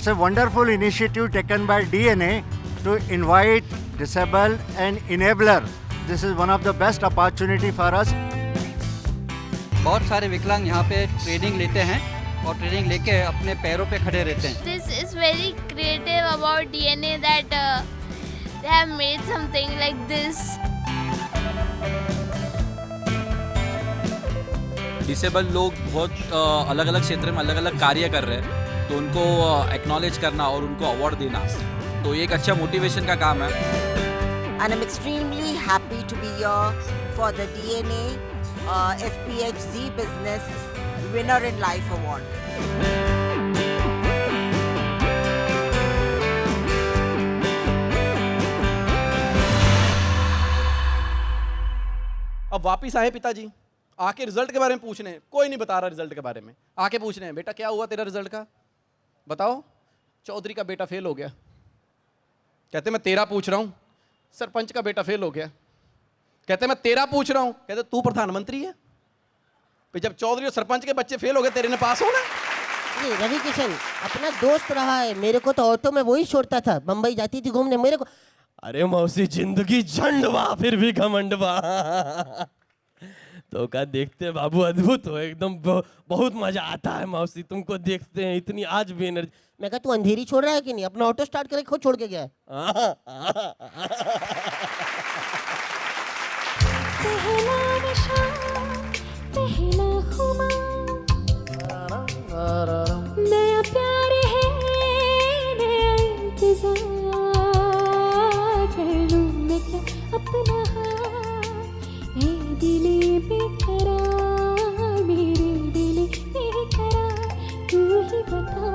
It's a wonderful initiative taken by DNA to invite disabled and enabler. This is one of the best opportunity for us. बहुत सारे विकलांग यहाँ पे training लेते हैं और ट्रेनिंग लेके अपने पैरों पे खड़े रहते हैं. This is very creative about DNA that they have made something like this. Disable लोग बहुत अलग अलग क्षेत्र में अलग अलग कार्य कर रहे हैं, तो उनको एक्नॉलेज करना और उनको अवार्ड देना तो ये एक अच्छा मोटिवेशन का काम है. And I'm extremely happy to be here for the DNA FPH Z Business Winner in Life Award. अब वापिस आए पिताजी, आके रिजल्ट के बारे में पूछने. कोई नहीं बता रहा रिजल्ट के बारे में. आके पूछने हैं, बेटा क्या हुआ तेरा रिजल्ट का, बताओ. चौधरी का बेटा फेल हो गया. कहते मैं तेरा पूछ रहा हूं. सरपंच का बेटा फेल हो गया. कहते मैं तेरा पूछ रहा हूं. कहते तू प्रधानमंत्री है. फिर जब चौधरी और सरपंच के बच्चे फेल हो गए, तेरे ने पास होना. ये रवि किशन अपना दोस्त रहा है. मेरे को तो ऑटो में वही छोड़ता था. बम्बई जाती थी घूमने मेरे को. अरे मौसी जिंदगी झंडवा फिर भी घमंडवा. तो का देखते हैं बाबू, अद्भुत हो एकदम. बहुत मजा आता है मौसी तुमको देखते हैं. इतनी आज भी एनर्जी. मैं कहा तू अंधेरी छोड़ रहा है कि नहीं. अपना ऑटो स्टार्ट करके खुद छोड़ के गया है. नया प्यार है, नया इंतजार कर लूं मैं क्या अपना हाथ. ए दिले बेकरार, मेरे दिले बेकरार, तू ही बता,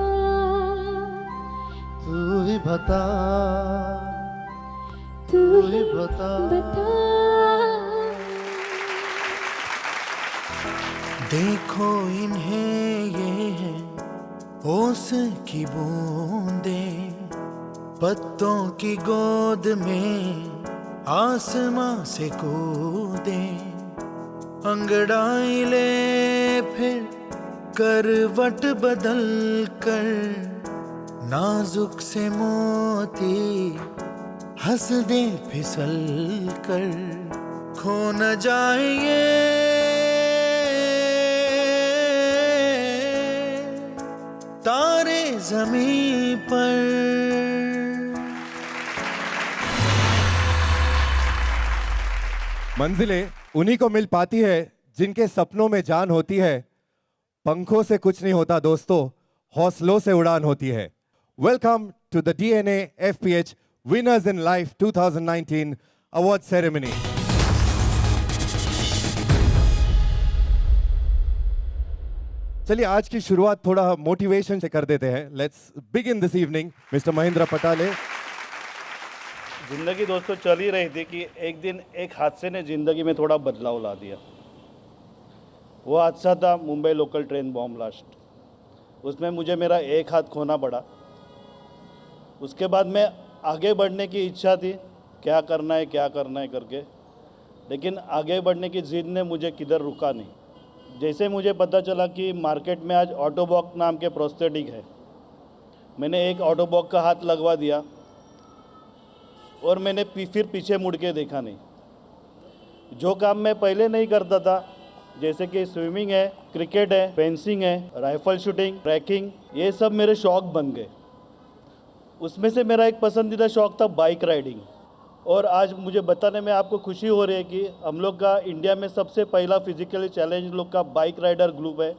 तू ही बता, तू ही बता. देखो इन्हें ये है ओस की बूंदे, पत्तों की गोद में आसमां से कूदे. अंगड़ाई ले फिर करवट बदल कर, नाजुक से मोती हंस दे फिसल कर. खो न जाए ये तारे ज़मीं पर. मंजिलें उन्हीं को मिल पाती है जिनके सपनों में जान होती है. पंखों से कुछ नहीं होता दोस्तों, हौसलों से उड़ान होती है. Welcome to the DNA FPH Winners in Life 2019 Award Ceremony. चलिए आज की शुरुआत थोड़ा मोटिवेशन से कर देते हैं. Let's begin this evening. Mister Mahendra पटाले. ज़िंदगी दोस्तों चल ही रही थी कि एक दिन एक हादसे ने ज़िंदगी में थोड़ा बदलाव ला दिया. वो हादसा था Mumbai local train bomb blast. उसमें मुझे मेरा एक हाथ खोना पड़ा. उसके बाद मैं आगे बढ़ने की इच्छा थी, क्या करना है करके, लेकिन आगे बढ़ने की ज़िद ने मुझे किधर रुका नहीं. जैसे मुझे पता चला कि मार्केट में आज ऑटोबॉक नाम के प्रोस्थेटिक है, मैंने एक ऑटोबॉक का हाथ लगवा दिया और मैंने फिर पीछे मुड़ के देखा नहीं. जो काम मैं पहले नहीं करता था, जैसे कि स्विमिंग है, क्रिकेट है, फेंसिंग है, राइफल शूटिंग, ट्रैकिंग, ये सब मेरे शौक़ बन गए. उसमें से मेरा एक पसंदीदा शौक़ था बाइक राइडिंग. और आज मुझे बताने में आपको खुशी हो रही है कि हम लोग का इंडिया में सबसे पहला फिजिकली चैलेंज लोग का बाइक राइडर ग्रुप है.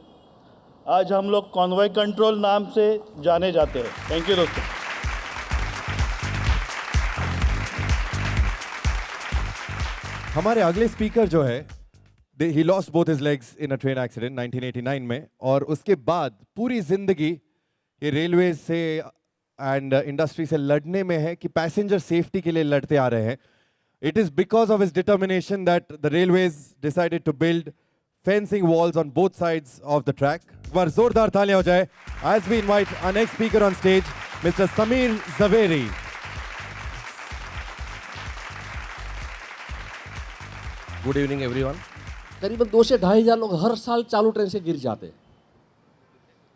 आज हम लोग कॉन्वॉय कंट्रोल नाम से जाने जाते हैं. थैंक यू दोस्तों. हमारे अगले स्पीकर जो है, he lost both his legs in a train accident 1989 में, और उसके बाद पूरी जिंदगी ये रेलवे से एंड इंडस्ट्री से लड़ने में है कि पैसेंजर सेफ्टी के लिए लड़ते आ रहे हैं. It is because of his determination that the railways decided to build fencing walls on both sides of the track. एक बार जोरदार तालियां हो जाए as we invite our next speaker on stage, mister Sameer Zaveri. Good evening everyone. करीबन 2 से 2,500 लोग हर साल चालू ट्रेन से गिर जाते हैं.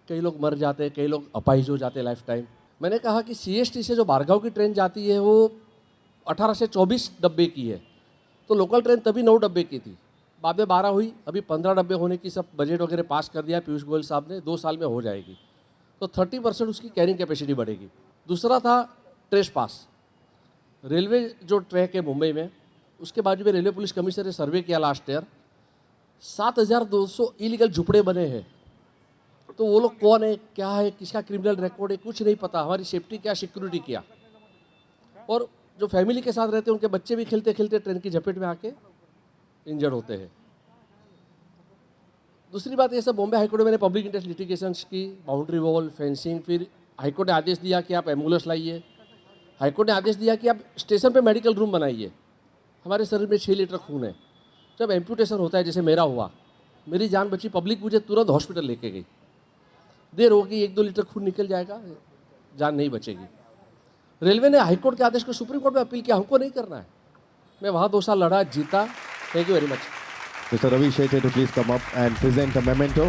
कई लोग मर जाते हैं, कई लोग अपाहिज हो जाते हैं लाइफ टाइम. मैंने कहा कि CST से जो बारगांव की ट्रेन जाती है वो 18 से 24 डब्बे की है, तो लोकल ट्रेन तभी 9 डब्बे की थी, बाद में 12 हुई, अभी 15 डब्बे होने की सब बजट वगैरह पास कर दिया पीयूष गोयल साहब ने, 2 साल में हो जाएगी, तो 30% उसकी कैरिंग कैपेसिटी बढ़ेगी। दूसरा था ट्रेस पास, रेलवे जो ट्रैक है मुंबई में, उसके बाजू में रेलवे पुलिस कमिश्नर ने सर्वे किया लास्ट ईयर, 7,200 इलीगल झुपड़े बने हैं। तो वो लोग कौन है, क्या है, किसका क्रिमिनल रिकॉर्ड है, कुछ नहीं पता, हमारी सेफ्टी क्या, सिक्योरिटी क्या। और जो फैमिली के साथ रहते हैं उनके बच्चे भी खेलते खेलते ट्रेन की झपेट में आके इंजर्ड होते हैं। दूसरी बात ये सब बॉम्बे हाईकोर्ट में मैंने पब्लिक इंटरेस्ट लिटिगेशंस की, बाउंड्री वॉल, फेंसिंग, फिर हाईकोर्ट ने आदेश दिया कि आप एम्बुलेंस लाइए, हाईकोर्ट ने आदेश दिया कि आप स्टेशन पे मेडिकल रूम बनाइए। हमारे शरीर में 6 लीटर खून है, जब एम्पूटेशन होता है जैसे मेरा हुआ, मेरी जान बची, पब्लिक मुझे तुरंत हॉस्पिटल लेके गई, देर होगी 1-2 लीटर खून निकल जाएगा, जान नहीं बचेगी। रेलवे ने हाईकोर्ट के आदेश को सुप्रीम कोर्ट में अपील किया, हमको नहीं करना है, मैं वहाँ 2 साल लड़ा, जीता। Thank you very much. Mr. Ravi Shetty to please come up and present a memento.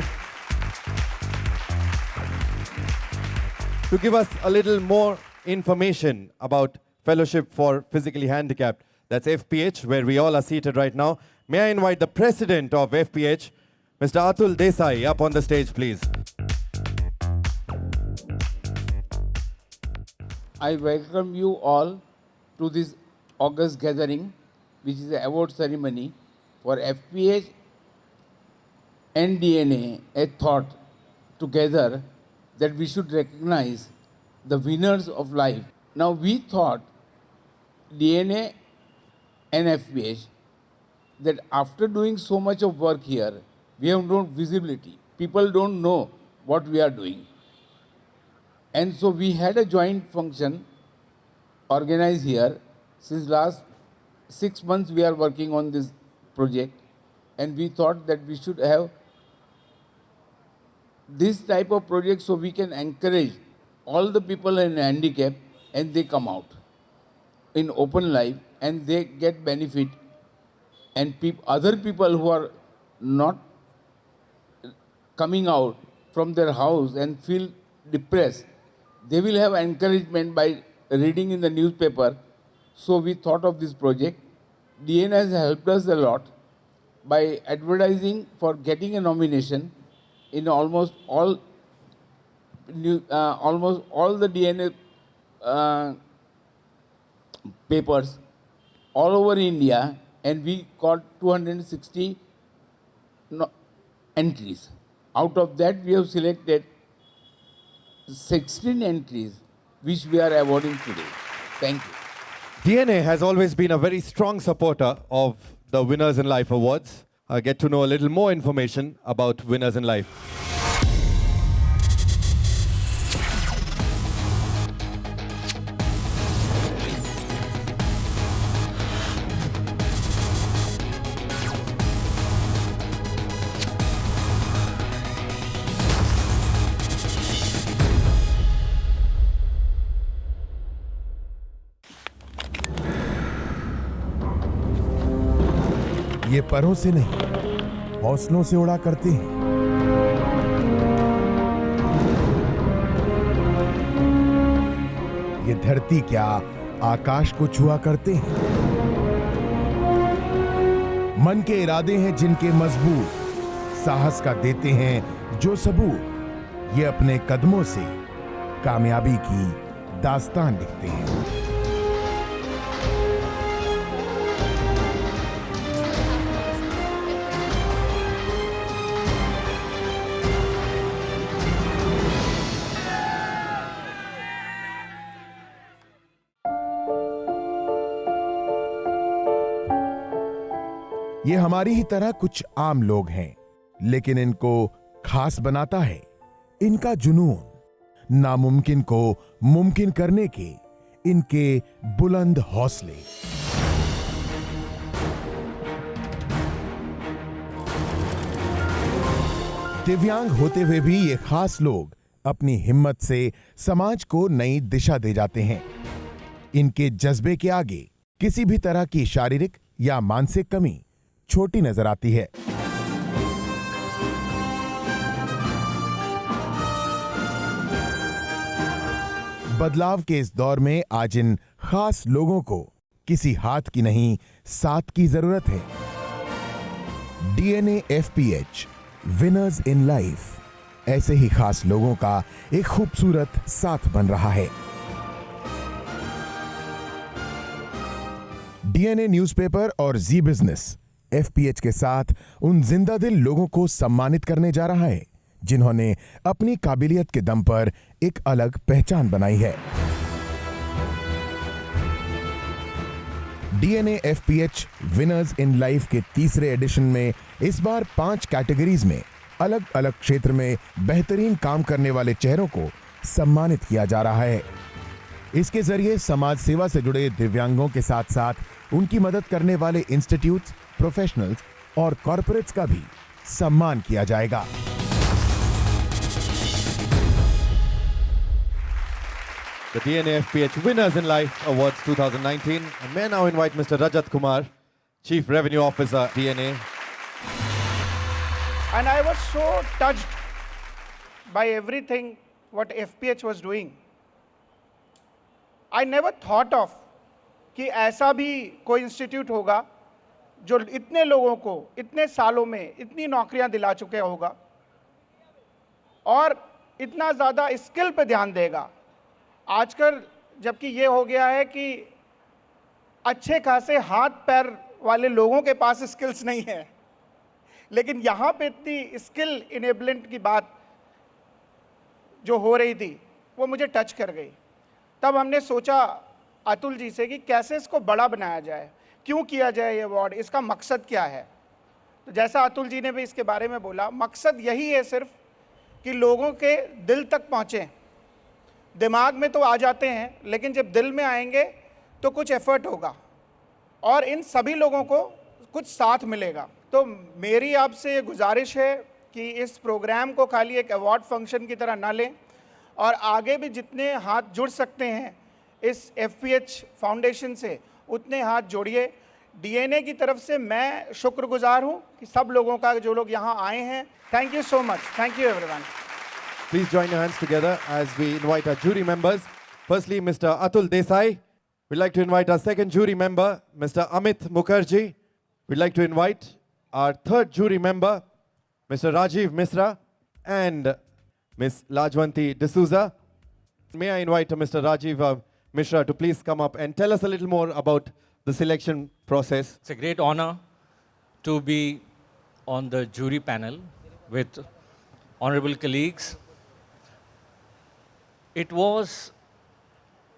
To give us a little more information about Fellowship for Physically Handicapped, that's FPH, where we all are seated right now. May I invite the president of FPH, Mr. Atul Desai, up on the stage, please. I welcome you all to this August gathering, which is an award ceremony for FPH and DNA, a thought together that we should recognize the winners of life. Now we thought, DNA and FPH, that after doing so much of work here, we have no visibility. People don't know what we are doing. And so we had a joint function organized here. Since last 6 months we are working on this project, and we thought that we should have this type of project so we can encourage all the people in handicap and they come out in open life and they get benefit, and other people who are not coming out from their house and feel depressed, they will have encouragement by reading in the newspaper. So we thought of this project. DNA has helped us a lot by advertising for getting a nomination in almost all the DNA papers all over India, and we got 260 entries. Out of that, we have selected 16 entries, which we are awarding today. Thank you. DNA has always been a very strong supporter of the Winners in Life Awards. I get to know a little more information about Winners in Life. ये परों से नहीं, हौसलों से उड़ा करते हैं। ये धरती क्या, आकाश को छुआ करते हैं। मन के इरादे हैं जिनके मजबूत, साहस का देते हैं जो सबूत। ये अपने कदमों से कामयाबी की दास्तान लिखते हैं। ये हमारी ही तरह कुछ आम लोग हैं, लेकिन इनको खास बनाता है इनका जुनून, नामुमकिन को मुमकिन करने के इनके बुलंद हौसले। दिव्यांग होते हुए भी ये खास लोग अपनी हिम्मत से समाज को नई दिशा दे जाते हैं। इनके जज्बे के आगे किसी भी तरह की शारीरिक या मानसिक कमी छोटी नजर आती है। बदलाव के इस दौर में आज इन खास लोगों को किसी हाथ की नहीं, साथ की जरूरत है। DNA FPH winners in life ऐसे ही खास लोगों का एक खूबसूरत साथ बन रहा है। DNA न्यूज़पेपर और जी बिजनेस FPH के साथ उन जिंदा दिल लोगों को सम्मानित करने जा रहा है जिन्होंने अपनी काबिलियत के दम पर एक अलग पहचान बनाई है। DNA FPH winners in life के तीसरे एडिशन में इस बार 5 कैटेगरीज में अलग अलग क्षेत्र में बेहतरीन काम करने वाले चेहरों को सम्मानित किया जा रहा है। इसके जरिए समाज सेवा से जुड़े दिव्यांगों के साथ साथ उनकी मदद करने वाले इंस्टीट्यूट्स, प्रोफेशनल्स और कॉरपोरेट्स का भी सम्मान किया जाएगा। The DNA FPH Winners in Life Awards 2019. And may I now invite Mr. Rajat Kumar, Chief Revenue Officer, DNA. And I was so touched by everything what FPH was doing. I never thought of कि ऐसा भी कोई institute होगा जो इतने लोगों को इतने सालों में इतनी नौकरियां दिला चुके होगा और इतना ज़्यादा स्किल पे ध्यान देगा। आजकल जबकि ये हो गया है कि अच्छे खासे हाथ पैर वाले लोगों के पास स्किल्स नहीं है, लेकिन यहाँ पे इतनी स्किल इनेबलेंट की बात जो हो रही थी वो मुझे टच कर गई। तब हमने सोचा अतुल जी से कि कैसे इसको बड़ा बनाया जाए, क्यों किया जाए ये अवार्ड, इसका मकसद क्या है। तो जैसा अतुल जी ने भी इसके बारे में बोला, मकसद यही है सिर्फ कि लोगों के दिल तक पहुँचें। दिमाग में तो आ जाते हैं लेकिन जब दिल में आएंगे तो कुछ एफर्ट होगा और इन सभी लोगों को कुछ साथ मिलेगा। तो मेरी आपसे ये गुजारिश है कि इस प्रोग्राम को खाली एक अवार्ड फंक्शन की तरह ना लें और आगे भी जितने हाथ जुड़ सकते हैं इस FPH फाउंडेशन से उतने हाथ जोड़िए। DNA की तरफ से मैं शुक्रगुजार हूँ कि सब लोगों का जो लोग यहाँ आए हैं। Thank you so much. Thank you everyone. Please join your hands together as we invite our jury members. Firstly, Mr. Atul Desai. We'd like to invite our second jury member, Mr. Amit Mukherjee. We'd like to invite our third jury member, Mr. Rajiv Misra and Ms. Lajwanti D'Souza. May I invite Mr. Rajiv Mishra to please come up and tell us a little more about the selection process. It's a great honor to be on the jury panel with honorable colleagues. It was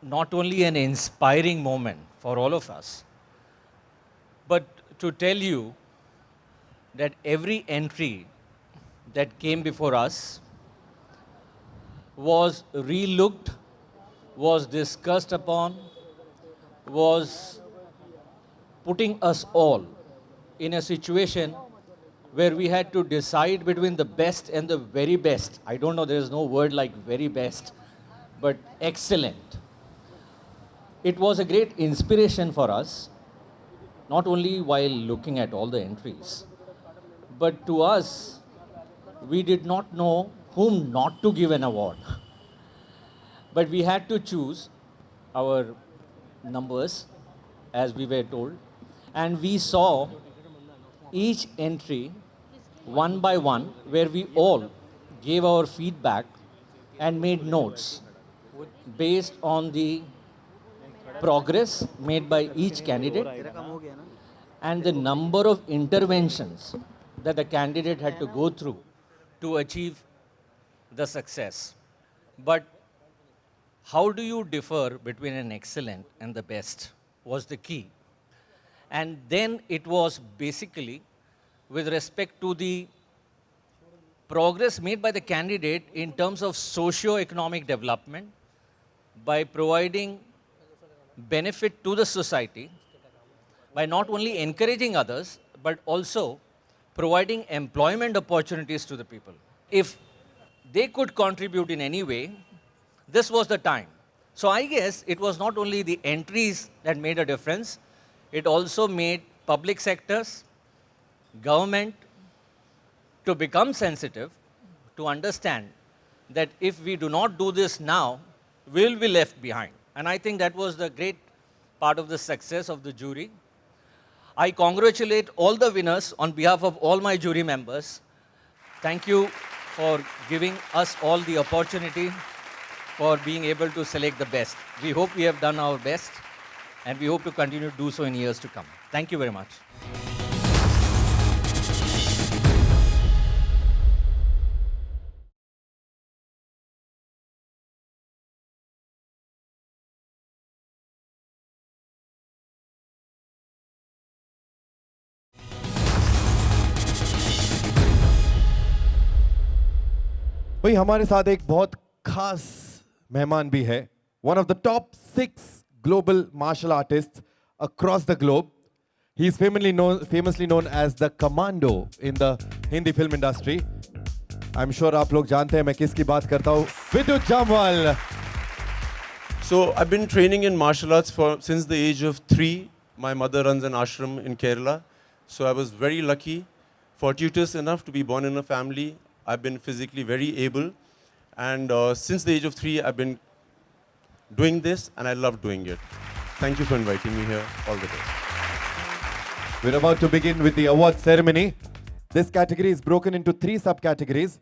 not only an inspiring moment for all of us, but to tell you that every entry that came before us was relooked, was discussed upon, was putting us all in a situation where we had to decide between the best and the very best. I don't know, there is no word like very best, but excellent. It was a great inspiration for us, not only while looking at all the entries, but to us, we did not know whom not to give an award. But we had to choose our numbers as we were told, and we saw each entry one by one where we all gave our feedback and made notes based on the progress made by each candidate and the number of interventions that the candidate had to go through to achieve the success. But how do you differ between an excellent and the best was the key. And then it was basically with respect to the progress made by the candidate in terms of socio-economic development by providing benefit to the society, by not only encouraging others, but also providing employment opportunities to the people. If they could contribute in any way, this was the time. So I guess it was not only the entries that made a difference, it also made public sectors, government to become sensitive, to understand that if we do not do this now, will be left behind. And I think that was the great part of the success of the jury. I congratulate all the winners on behalf of all my jury members. Thank you for giving us all the opportunity for being able to select the best. We hope we have done our best, and we hope to continue to do so in years to come. Thank you very much. भाई हमारे साथ एक बहुत खास मेहमान भी है. One of the top 6 global martial artists across the globe. He is famously known as the Commando in the Hindi film industry. I'm sure आप लोग जानते हैं मैं किसकी बात करता हूँ. Vidyut Jamwal. So I've been training in martial arts since the age of 3. My mother runs an ashram in Kerala. So I was very lucky, fortuitous enough to be born in a family. I've been physically very able. And since the age of 3, I've been doing this, and I love doing it. Thank you for inviting me here. All the best. We're about to begin with the award ceremony. This category is broken into 3 subcategories.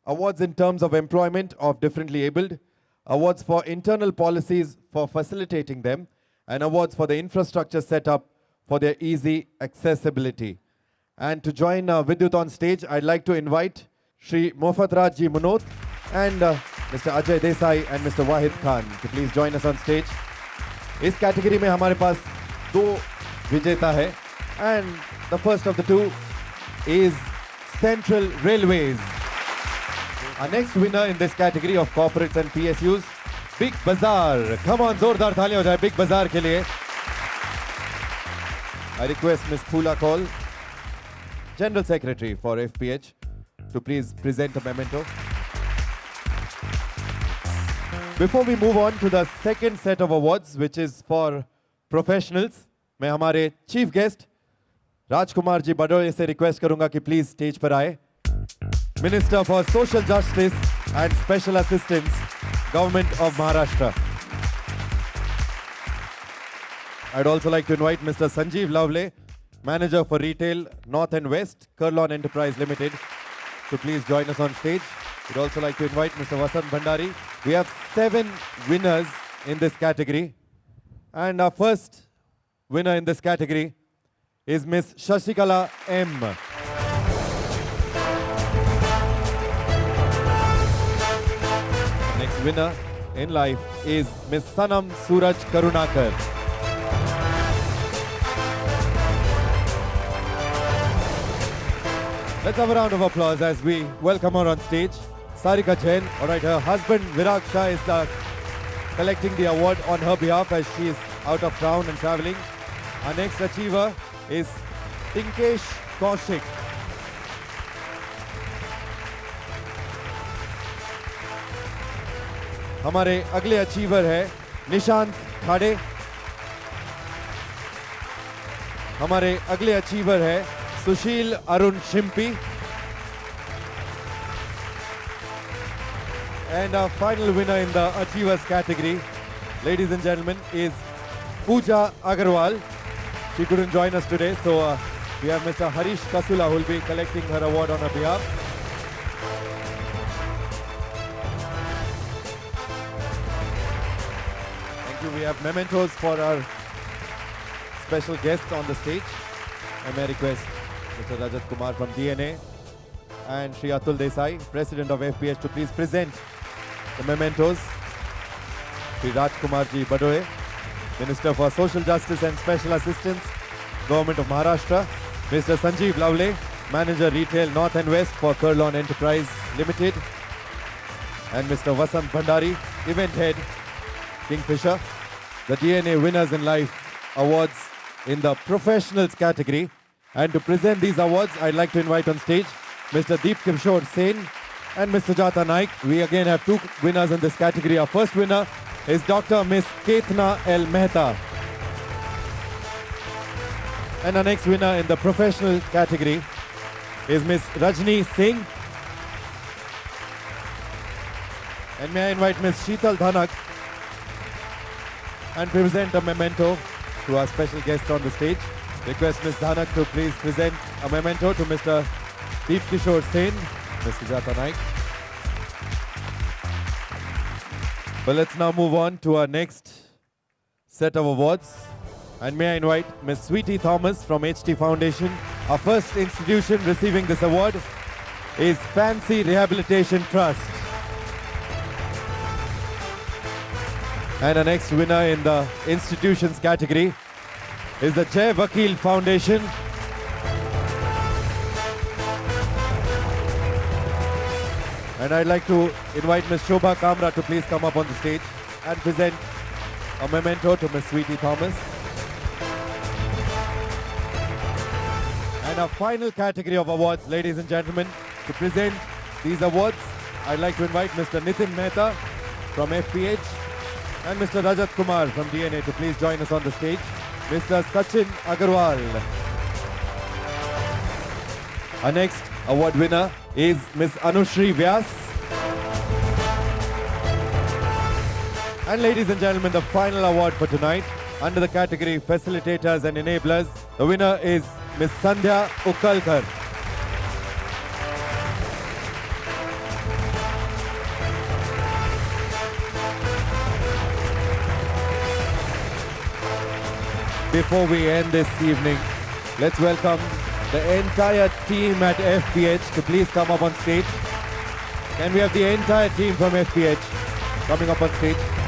Awards in terms of employment of differently abled, awards for internal policies for facilitating them, and awards for the infrastructure set up for their easy accessibility. And to join Vidyut on stage, I'd like to invite Shri Mofathraj Ji Munot and Mr. Ajay Desai and Mr. Wahid Khan to please join us on stage. इस category में हमारे पास 2 विजेता है, and the first of the 2 is Central Railways. Our next winner in this category of corporates and PSUs, Big Bazaar. Come on, जोरदार तालियां हो जाए Big Bazaar के लिए. I request Ms. Phula Kaul, General Secretary for FPH, to please present a memento. Before we move on to the second set of awards, which is for professionals, मैं हमारे chief guest Rajkumar ji Badole से request करूंगा कि please stage पर आए. Minister for social justice and special assistance, government of Maharashtra. I'd also like to invite Mr. Sanjeev Lavle, Manager for Retail, North and West, Kurlon Enterprise Limited, to please join us on stage. We'd also like to invite Mr. Vasant Bhandari. We have 7 winners in this category. And our first winner in this category is Miss Shashikala M. Next winner in life is Miss Sanam Suraj Karunakar. Let's have a round of applause as we welcome her on stage. Sarika Jain. All right, her husband Virag Shah is collecting the award on her behalf as she is out of town and traveling. Our next achiever is Tinkesh Kaushik. हमारे अगले achiever है निशांत खाड़े. हमारे अगले achiever है सुशील Arun Shimpi. And our final winner in the Achievers category, ladies and gentlemen, is Pooja Agarwal. She couldn't join us today, so we have Mr. Harish Kasula who will be collecting her award on her behalf. Thank you. We have mementos for our special guests on the stage. I may request Mr. Rajat Kumar from DNA and Shri Atul Desai, President of FPH, to please present the mementos. Shri Rajkumar Ji Badoe, Minister for Social Justice and Special Assistance, Government of Maharashtra. Mr. Sanjeev Lavle, Manager Retail North and West for Kurlon Enterprise Limited. And Mr. Vasant Bhandari, Event Head, Kingfisher. The DNA Winners in Life Awards in the Professionals category. And to present these awards, I'd like to invite on stage Mr. Deep Kishore Sen and Mr. Jata Naik. We again have 2 winners in this category. Our first winner is Dr. Miss Ketna L. Mehta. And our next winner in the professional category is Miss Rajni Singh. And may I invite Miss Sheetal Dhanak and present a memento to our special guest on the stage. Request Ms. Dhanak to please present a memento to Mr. Deep Kishore Sen, Ms. Sujata Naik. But let's now move on to our next set of awards. And may I invite Ms. Sweetie Thomas from HT Foundation. Our first institution receiving this award is Fancy Rehabilitation Trust. And our next winner in the institutions category is the Jai Vakil Foundation. And I'd like to invite Ms. Shobha Kamra to please come up on the stage and present a memento to Ms. Sweetie Thomas. And our final category of awards, ladies and gentlemen, to present these awards, I'd like to invite Mr. Nitin Mehta from FPH and Mr. Rajat Kumar from DNA to please join us on the stage. Mr. Sachin Agarwal. Our next award winner is Ms. Anushri Vyas. And ladies and gentlemen, the final award for tonight, under the category Facilitators and Enablers, the winner is Ms. Sandhya Ukkalkar. Before we end this evening, let's welcome the entire team at FPH to please come up on stage. Can we have the entire team from FPH coming up on stage?